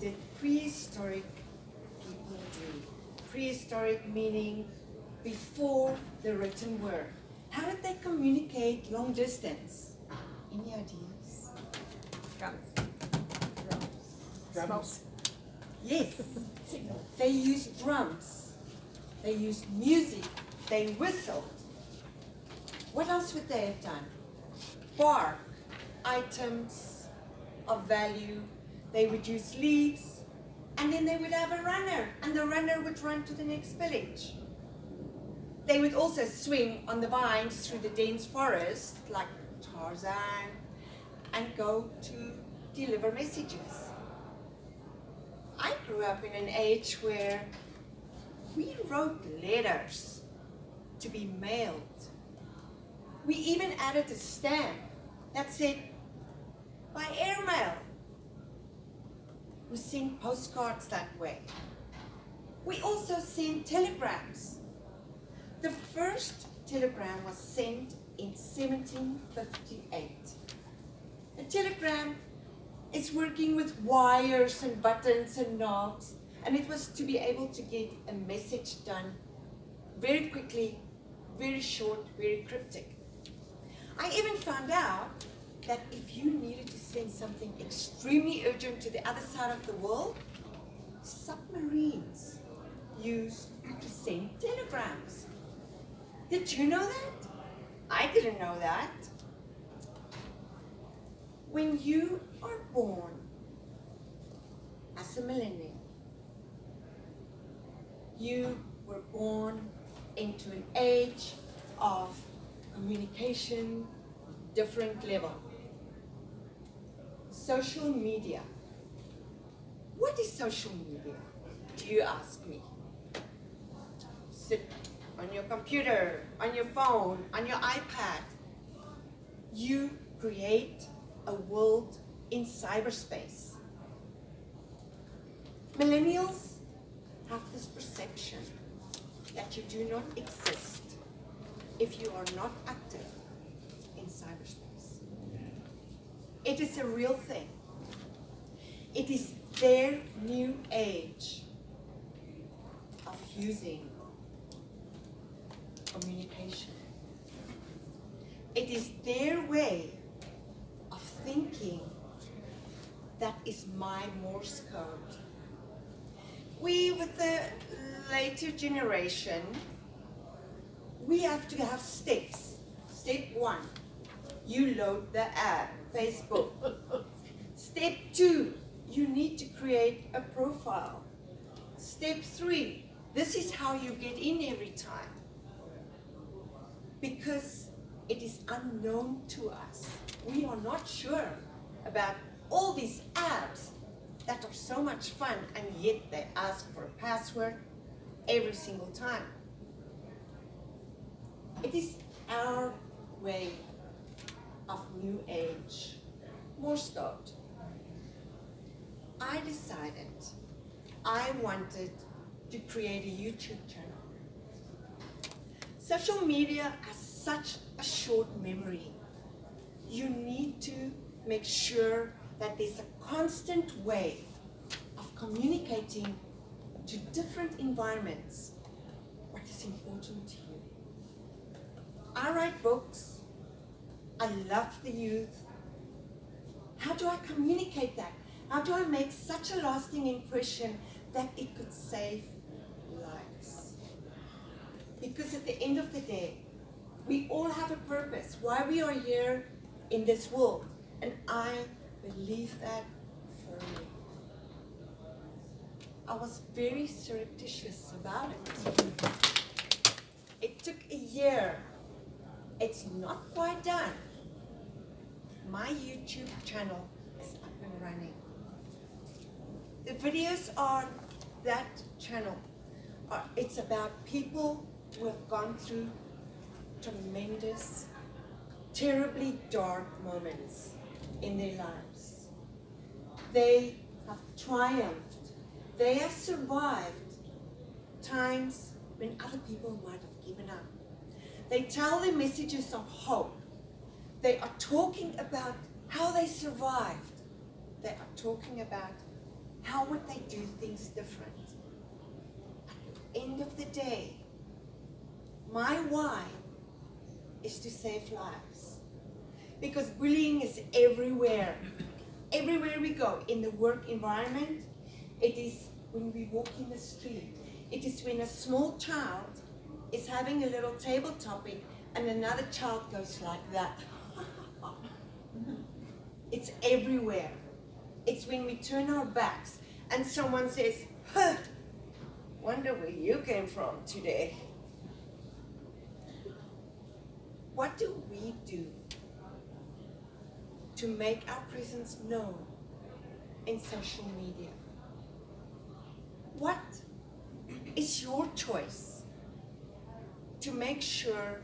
did prehistoric people do? Prehistoric meaning before the written word. How did they communicate long distance? Any ideas? Drums. Yes. They used drums. They used music. They whistled. What else would they have done? Bark, items of value. They would use leaves, and then they would have a runner, and the runner would run to the next village. They would also swing on the vines through the dense forest, like Tarzan, and go to deliver messages. I grew up in an age where we wrote letters to be mailed. We even added a stamp that said, by airmail. We sent postcards that way. We also sent telegrams. The first telegram was sent in 1758. A telegram is working with wires and buttons and knobs, and it was to be able to get a message done very quickly, very short, very cryptic. I even found out that if you needed to send something extremely urgent to the other side of the world, submarines used to send telegrams. Did you know that? I didn't know that. When you are born as a millennial, you were born into an age of communication, different level. Social media. What is social media, do you ask me? Sit on your computer, on your phone, on your iPad. You create a world in cyberspace. Millennials have this perception that you do not exist if you are not active in cyberspace. It is a real thing. It is their new age of using communication. It is their way of thinking that is my Morse code. We, with the later generation, we have to have steps. Step 1, you load the app, Facebook. Step 2, you need to create a profile. Step 3, this is how you get in every time. Because it is unknown to us. We are not sure about all these apps that are so much fun, and yet they ask for a password every single time. It is our way of new age, Morse code. I decided I wanted to create a YouTube channel. Social media has such a short memory. You need to make sure that there's a constant way of communicating to different environments what is important to you. I write books. I love the youth. How do I communicate that? How do I make such a lasting impression that it could save lives? Because at the end of the day, we all have a purpose, why we are here in this world. And I believe that firmly. I was very surreptitious about it. It took a year. It's not quite done. My YouTube channel is up and running. The videos on that channel, it's about people who have gone through tremendous, terribly dark moments in their lives. They have triumphed. They have survived times when other people might have given up. They tell the messages of hope. They are talking about how they survived. They are talking about how would they do things different? At the end of the day, my why is to save lives. Because bullying is everywhere. Everywhere we go, in the work environment, it is when we walk in the street. It is when a small child is having a little table topic and another child goes like that. It's everywhere. It's when we turn our backs and someone says, huh, wonder where you came from today. What do we do to make our presence known in social media? What is your choice to make sure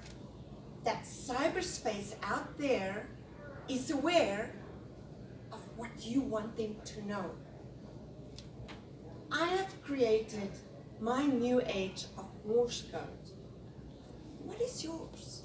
that cyberspace out there is aware of what you want them to know? I have created my new age of Morse code. What is yours?